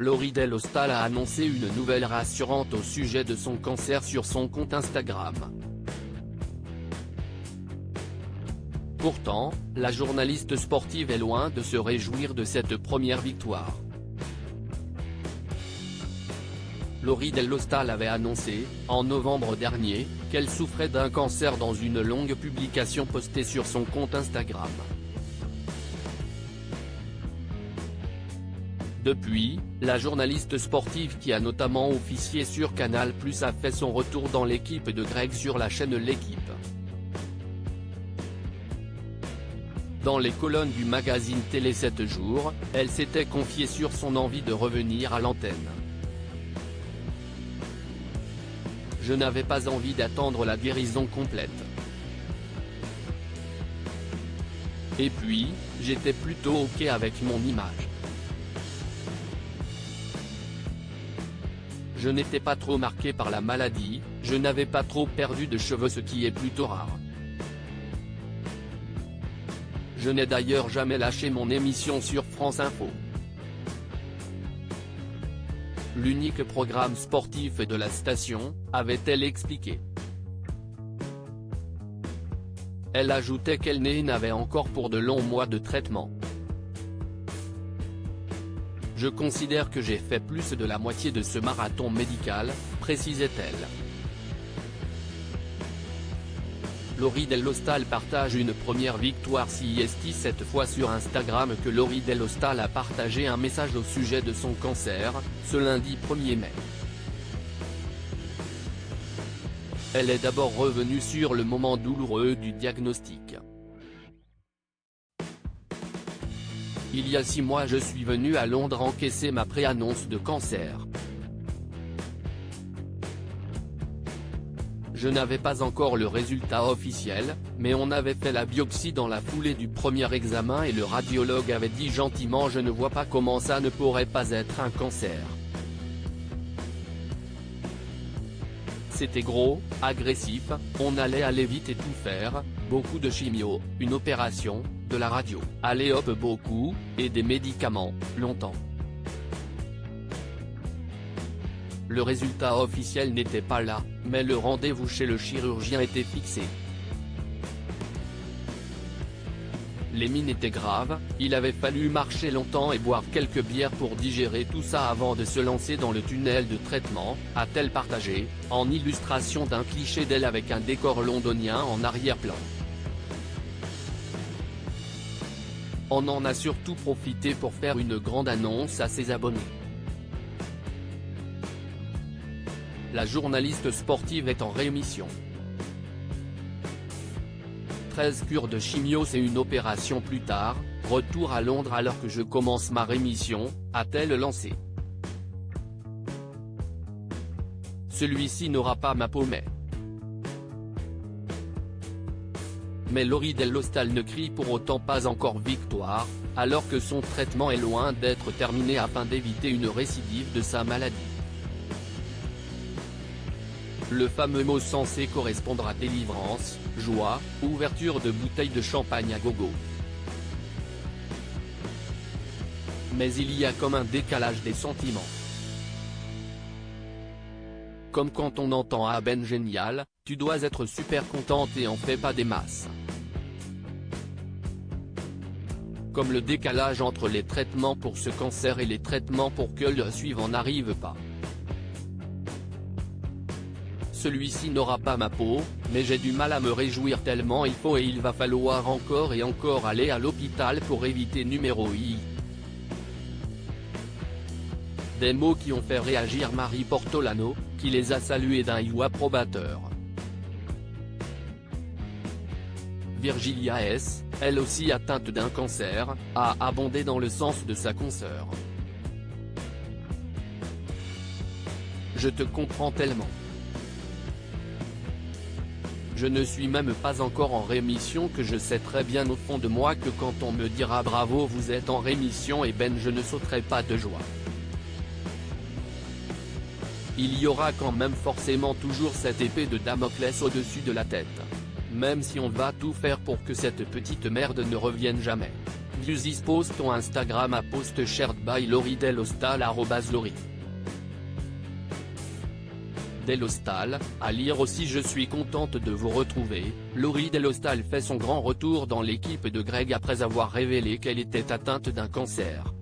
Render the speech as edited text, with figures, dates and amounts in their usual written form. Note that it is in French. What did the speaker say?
Laurie Delhostal a annoncé une nouvelle rassurante au sujet de son cancer sur son compte Instagram. Pourtant, la journaliste sportive est loin de se réjouir de cette première victoire. Laurie Delhostal avait annoncé, en novembre dernier, qu'elle souffrait d'un cancer dans une longue publication postée sur son compte Instagram. Depuis, la journaliste sportive qui a notamment officié sur Canal+ a fait son retour dans l'équipe de Greg sur la chaîne L'Équipe. Dans les colonnes du magazine Télé 7 jours, elle s'était confiée sur son envie de revenir à l'antenne. Je n'avais pas envie d'attendre la guérison complète. Et puis, j'étais plutôt ok avec mon image. Je n'étais pas trop marqué par la maladie, je n'avais pas trop perdu de cheveux, ce qui est plutôt rare. Je n'ai d'ailleurs jamais lâché mon émission sur France Info. L'unique programme sportif de la station, avait-elle expliqué. Elle ajoutait qu'elle n'avait encore pour de longs mois de traitement. Je considère que j'ai fait plus de la moitié de ce marathon médical, précisait-elle. Laurie Delhostal partage une première victoire CIST cette fois sur Instagram. Que Laurie Delhostal a partagé un message au sujet de son cancer, ce lundi 1er mai. Elle est d'abord revenue sur le moment douloureux du diagnostic. Il y a 6 mois je suis venue à Londres encaisser ma pré-annonce de cancer. Je n'avais pas encore le résultat officiel, mais on avait fait la biopsie dans la foulée du premier examen et le radiologue avait dit gentiment: je ne vois pas comment ça ne pourrait pas être un cancer. C'était gros, agressif, on allait aller vite et tout faire, beaucoup de chimio, une opération, de la radio, allez hop beaucoup, et des médicaments, longtemps. Le résultat officiel n'était pas là, mais le rendez-vous chez le chirurgien était fixé. Les mines étaient graves, il avait fallu marcher longtemps et boire quelques bières pour digérer tout ça avant de se lancer dans le tunnel de traitement, a-t-elle partagé, en illustration d'un cliché d'elle avec un décor londonien en arrière-plan. On en a surtout profité pour faire une grande annonce à ses abonnés. La journaliste sportive est en rémission. 13 cures de chimio c'est une opération plus tard, retour à Londres alors que je commence ma rémission, a-t-elle lancé. Celui-ci n'aura pas ma peau mais Laurie Delhostal ne crie pour autant pas encore victoire, alors que son traitement est loin d'être terminé afin d'éviter une récidive de sa maladie. Le fameux mot censé correspondre à délivrance, joie, ouverture de bouteille de champagne à gogo. Mais il y a comme un décalage des sentiments. Comme quand on entend « Ah ben génial, tu dois être super contente et en fais pas des masses ». Comme le décalage entre les traitements pour ce cancer et les traitements pour que le suivant n'arrive pas. Celui-ci n'aura pas ma peau, mais j'ai du mal à me réjouir tellement il faut et il va falloir encore et encore aller à l'hôpital pour éviter numéro I. Des mots qui ont fait réagir Marie Portolano, qui les a salués d'un you approbateur. Virgilia S., elle aussi atteinte d'un cancer, a abondé dans le sens de sa consoeur. Je te comprends tellement. Je ne suis même pas encore en rémission que je sais très bien au fond de moi que quand on me dira bravo vous êtes en rémission et ben je ne sauterai pas de joie. Il y aura quand même forcément toujours cette épée de Damoclès au-dessus de la tête. Même si on va tout faire pour que cette petite merde ne revienne jamais. View this post on Instagram à post shared by Laurie Delhostal @Laurie Delhostal, à lire aussi. Je suis contente de vous retrouver. Laurie Delhostal fait son grand retour dans l'équipe de Greg après avoir révélé qu'elle était atteinte d'un cancer.